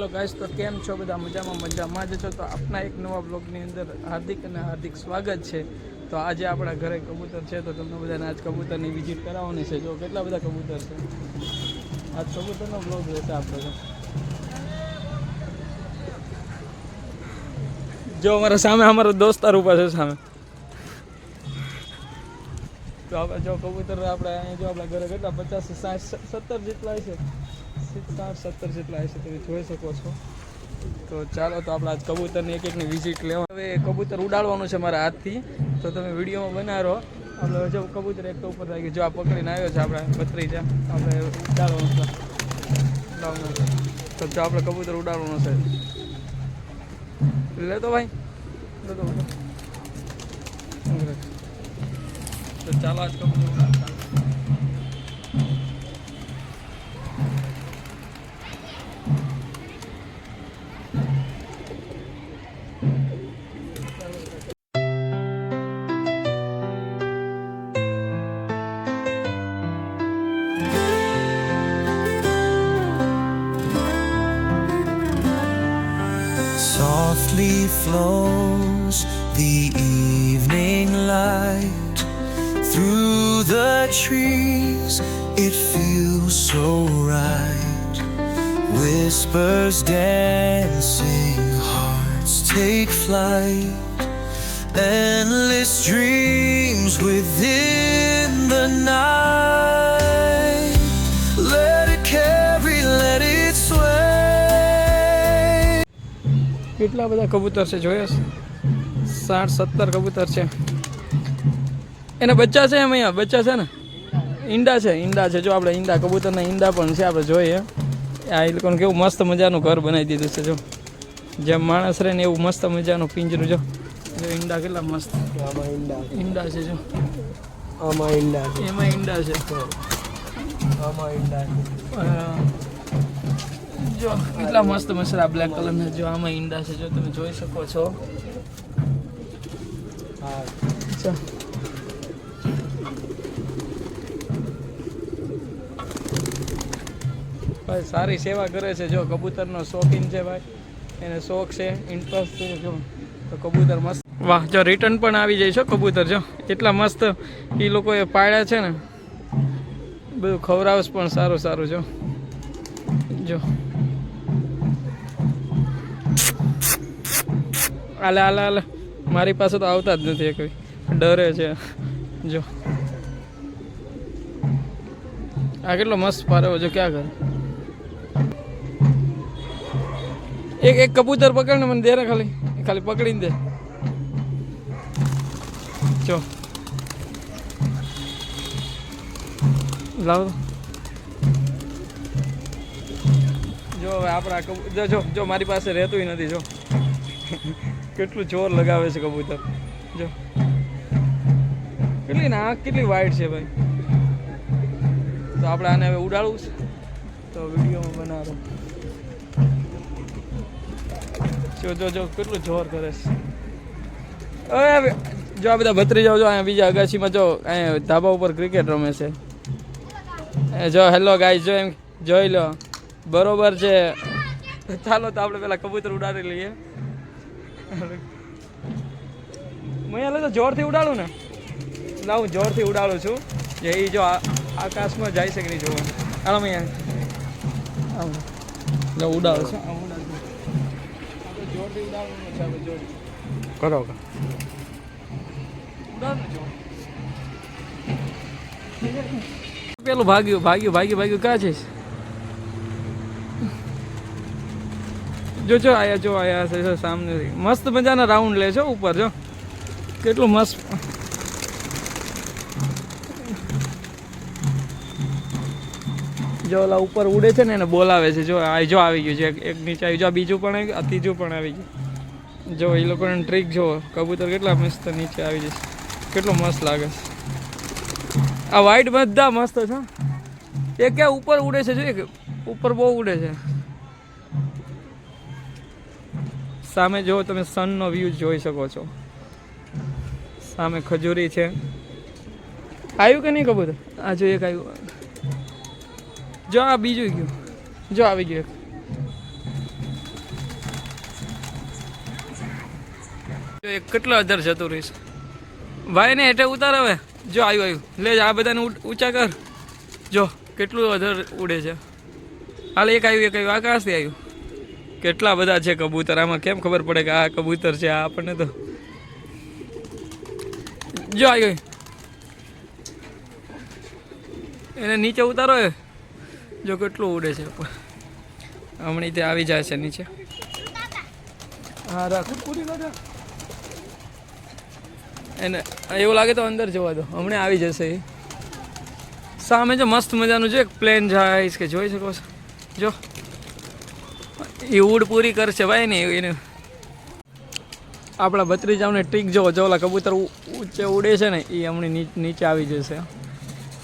Hello guys, તો કેમ છો બધા? મજામાં જ છો? તો આપણા એક નવા બ્લોગની અંદર હાર્દિક સ્વાગત છે. તો આજે આપણા ઘરે કબૂતર છે, તો તમને બધાને આજ કબૂતરની વિઝિટ કરાવવાની છે. જો કેટલા બધા કબૂતર છે, આજ કબૂતરનો બ્લોગ રહેશે આપણો. જો અમારા સામે અમારો દોસ્તાર ઊભા છે સામે. તો આપણે જો કબૂતર આપણે અહીંયા જો આપણા ઘરે કેટલા 50, 60, 70 જેટલા છે, 60-70 જેટલા હશે, તમે જોઈ શકો છો. તો ચાલો, તો આપણે આજ કબૂતરની એકની વિઝિટ લેવા. હવે કબૂતર ઉડાડવાનું છે મારા હાથથી, તો તમે વિડીયોમાં બનાવો. આપણે જો કબૂતર એક તો ઉપર લાગી, જો આ પકડીને આવ્યો છે આપણે ભત્રીજા, આપણે ઉડાડવાનું છે. તો જો આપણે કબૂતર ઉડાડવાનું છે, લેતો ભાઈ, લેતો. તો ચાલો આજ કબૂતર ઉડાડતા. Softly flows the evening light through the trees. It feels so right. Whispers dancing, hearts take flight. Endless dreams within the night. Let it carry, let it sway. કેટલા બધા કબૂતર છે, જોયા? 60-70 કબૂતર છે. એના બચ્ચા છે, એમ અહીંયા બચ્ચા છે ને, ઈંડા છે. જો આપણે ઈંડા, કબૂતરના ઈંડા પણ છે, આપણે જોઈએ. આ એ લોકોને કેવું મસ્ત મજાનું ઘર બનાવી દીધું છે. જો જેમ માણસ રહે ને એવું મસ્ત મજાનું પિંજરું. જો ઈંડા કેટલા મસ્ત ઈંડા છે. જો આમાં ઈંડા છે, એમાં ઈંડા છે, આમાં ઈંડા છે. જો કેટલા મસ્ત મસરા બ્લેક કલરના. જો આમાં ઈંડા છે, જો તમે જોઈ શકો છો. હા, ભાઈ સારી સેવા કરે છે. જો કબૂતરનો શોખીન છે ભાઈ, એને શોખ છે, ઇન્ટરેસ્ટ છે. જો તો કબૂતર મસ્ત. વાહ, જો રિટર્ન પણ આવી જાય છે કબૂતર. જો એટલા મસ્ત એ લોકોએ પાડ્યા છે ને, બધું ખવડાવે પણ સારું. જો હાલે મારી પાસે તો આવતા જ નથી, કોઈ ડરે છે. જો આ કેટલો મસ્ત પાડ્યો. જો ક્યાં કરે. એક કબૂતર પકડ ને મને દે ને, ખાલી પકડીને દે. જો લાવ. જો હવે આપણા જો મારી પાસે રહેતું નથી. જો કેટલું જોર લગાવે છે કબૂતર. જો કેટલી આંખ કેટલી વાઇટ છે ભાઈ. તો આપણે આને હવે ઉડાડવું છે, તો વિડીયોમાં બનાવો. જો કેટલું જોર કરે છે. હવે જો આ બધા ભત્રીજાઓ જો અહીંયા બીજા અગાશીમાં, જો અહીંયા ધાબા ઉપર ક્રિકેટ રમે છે. જો હેલો ગાઈસ, જો એમ જોઈ લો. બરોબર છે, ચાલો તો આપણે પેલા કબૂતર ઉડાડી લઈએ. હું તો જોરથી ઉડાડું ને, હું જોરથી ઉડાડું છું. જે એ જો આકાશમાં જાય છે કે નહીં જોવાનું. હાલ અહીંયા ઉડાડું છું. જોરથી ઉડાડવાનું છે. આપણે જોર કરો. પેલું ભાગ્યું ક્યાં છે? જો આયા છે સામેથી. મસ્ત મજાના રાઉન્ડ લે છે ઉપર. જો કેટલું મસ્ત. જો ઓલા ઉપર ઉડે છે ને, એને બોલાવે છે. જો આવી ગયું છે એક નીચે આવી. જો બીજું પણ આવી ગયું, ત્રીજું પણ આવી ગયું. જો એ લોકોને ટ્રીક જો, કબૂતર કેટલા મસ્ત નીચે આવી જશે. કેટલું મસ્ત લાગે છે. આ વાઈટ બધા મસ્ત છે. એ ક્યાં ઉપર ઉડે છે? જો એક ઉપર બહુ ઉડે છે. સામે જો તમે સનનો વ્યૂ જોઈ શકો છો. સામે ખજૂરી છે. આવ્યું કે નહીં કબૂતર? આ જો એક આવ્યું. જો આ બીજું ગયું. જો આવી ગયું એક. એક કેટલો અધર જતું રહીશ ભાઈ ને હેઠે ઉતાર હવે જો આવ્યું લે આ બધાને ઊંચા કર જો કેટલું અધર ઉડે છે હાલ એક આવ્યું આકાશથી આવ્યું કેટલા બધા છે કબૂતર આમાં કેમ ખબર પડે કે આ કબૂતર છે આ આપણને તો જો આવ્યું એને નીચે ઉતારો જો કેટલું ઉડે છે હમણાં તે આવી જાય છે નીચે હા રાખ એને એવું લાગે તો અંદર જવા દો હમણાં આવી જશે એ સામે જો મસ્ત મજાનું છે એક પ્લેન જાય કે જોઈ શકો છો જો એ ઉડ પૂરી કરશે ભાઈ ને એને આપણા ભત્રીજાઓને ટ્રીક જો ઓલા કબૂતર ઊંચે ઉડે છે ને એ હમણાં નીચે આવી જશે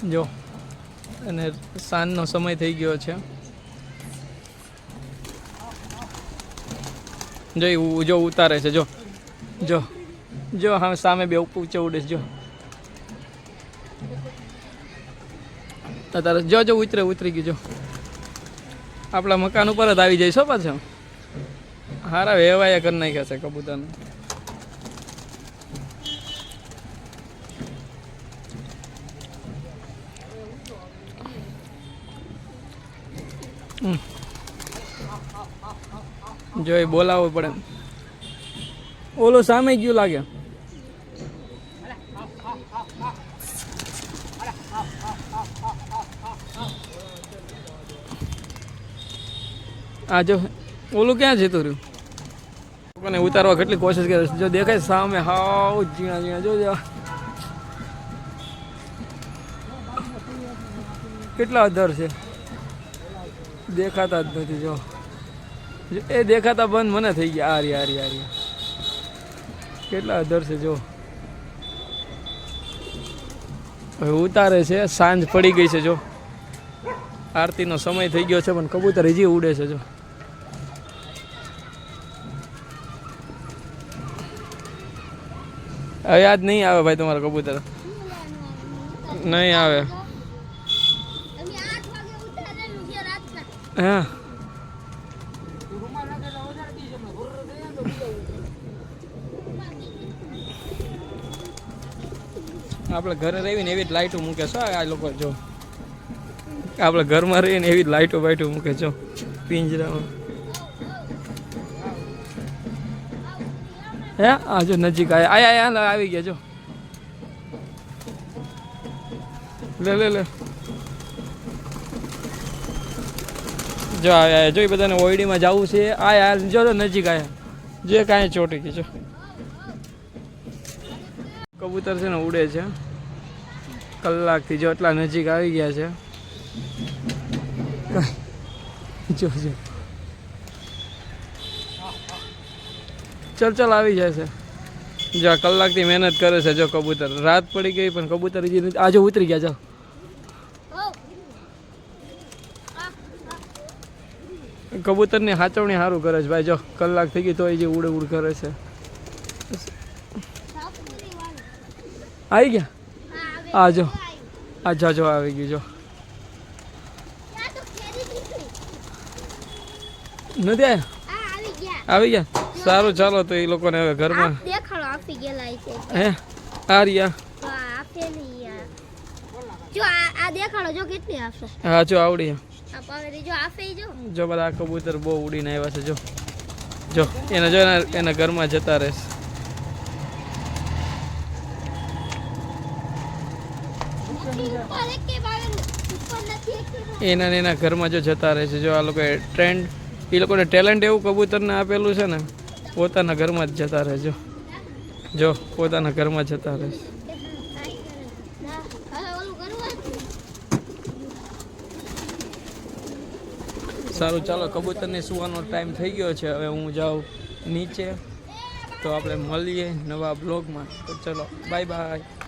જો અને સાંજનો સમય થઈ ગયો છે જો ઉતારે છે જો જો જો હા સામે બે ઊંચે ઉડે છે જો અત્યારે જો ઉતરી ગયું જો આપણા મકાન ઉપર જ આવી જઈશ પાછો હારા વેવાયા કરી નાખ્યા છે કબૂતરને જો એ બોલાવવું પડે ઓલો સામે ગયું લાગે આ જો ઓલું ક્યાં જતું રહ્યું લોકોને ઉતારવા કેટલી કોશિશ કરે છે જો દેખાય સામે હાવ ઝીણા જો કેટલા અધર છે દેખાતા જ નથી જો એ દેખાતા બંધ મને થઈ ગયા આરી કેટલા અધર છે જો હવે ઉતારે છે સાંજ પડી ગઈ છે જો આરતીનો સમય થઈ ગયો છે પણ કબૂતર હજી ઉડે છે જો હવે યાદ નહીં આવે ભાઈ તમારો કબૂતર નહીં આવે હા આપણે ઘરે રહીને એવી જ લાઈટો મૂકે છો આ લોકો જો આપણે ઘરમાં રહીને એવી જ લાઈટો બાઈટો મૂકે છો પિંજરામાં હે આ જો નજીક આયા આવી ગયા જો લે જો આયા જો એ બધાને ઓયડીમાં જવું છે આ જો નજીક આયા જે કાંઈ ચોટી ગઈ જો કબૂતર છે ને ઉડે છે કલાકથી જો એટલા નજીક આવી ગયા છે જો ચલ આવી જાય છે જો કલાકથી મહેનત કરે છે જો કબૂતર રાત પડી ગઈ પણ કબૂતર આજે ઉતરી ગયા જાઓ કબૂતરની સાચવણી સારું કરે છે ભાઈ જો કલાક થઈ ગઈ તો એ જે ઉડે ઉડ કરે છે આવી ગયા આ જો જો આવી ગયું જો નથી આવી ગયા સારું ચાલો તો એ લોકોને હવે ઘરમાં હે આ રહ્યા હા જો આવડી જો બધા કબૂતર બહુ ઉડીને આવ્યા છે જો એના ઘરમાં જતા રહેશે એના ઘરમાં જો જતા રહે છે જો આ લોકો ટ્રેન્ડ એ લોકોને ટેલેન્ટ એવું કબૂતરને આપેલું છે ને પોતાના ઘરમાં જ જતા રહે જો પોતાના ઘરમાં જતા રહે છે સારું ચાલો કબૂતરને સુવાનો ટાઈમ થઈ ગયો છે હવે હું જાઉં નીચે તો આપણે મળીએ નવા બ્લોગમાં તો ચલો બાય બાય